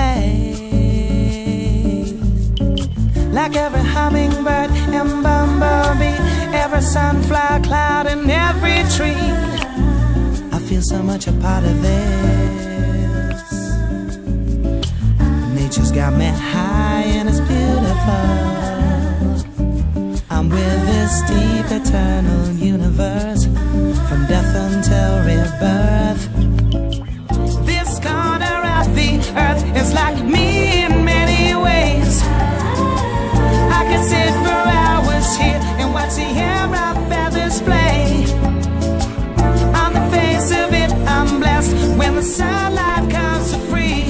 slave. Like every hummingbird and bumblebee, every sunflower cloud and every tree, I feel so much a part of this. Nature's got me high and it's beautiful. I'm with this deep eternal universe, from death until rebirth. This corner of the earth is like me in many ways. I could sit for hours here and watch the air of feathers play. On the face of it, I'm blessed when the sunlight comes so free.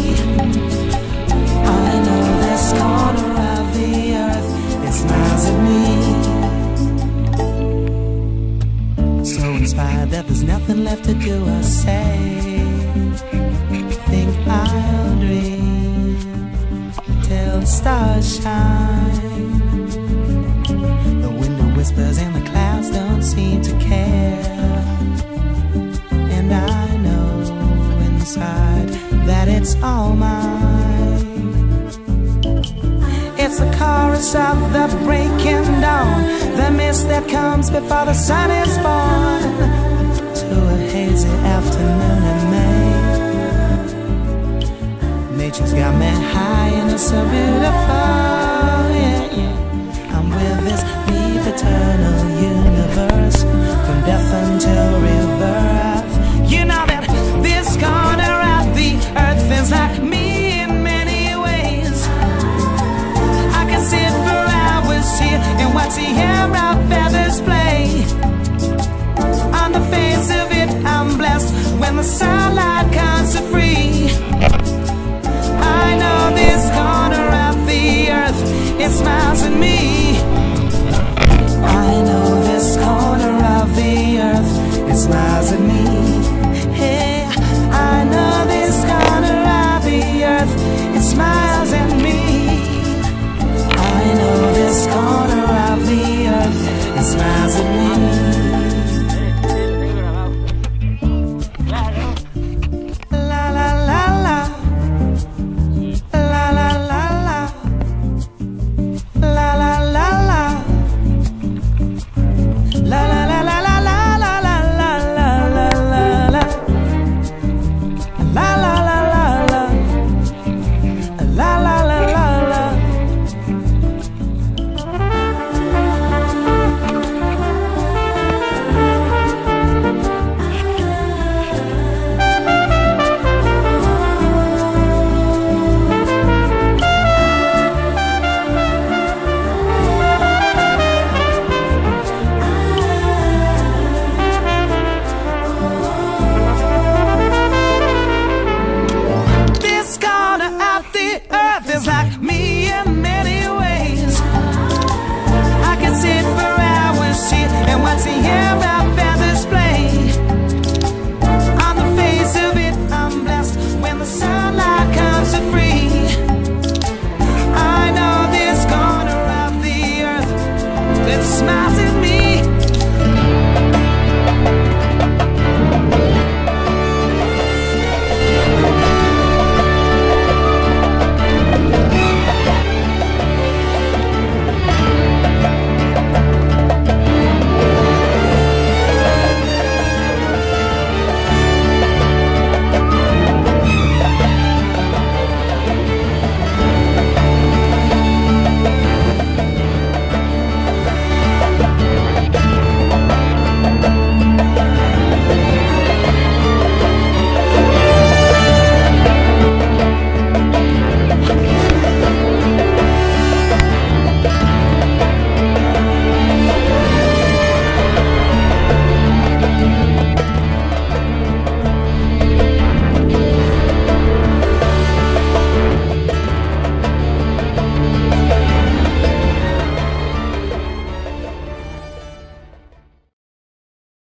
I know this corner of the earth, it smiles at me. So inspired that there's nothing left to do or say. Think I'll dream till the stars shine. The wind whispers and the clouds don't seem to care. And I know inside that it's all mine. It's the chorus of the breaking dawn, the mist that comes before the sun is born, to a hazy afternoon in May. Nature's got me high and it's so beautiful, yeah, yeah. I'm with this deep eternal universe, from death until rebirth. You know that this corner of the earth is like me.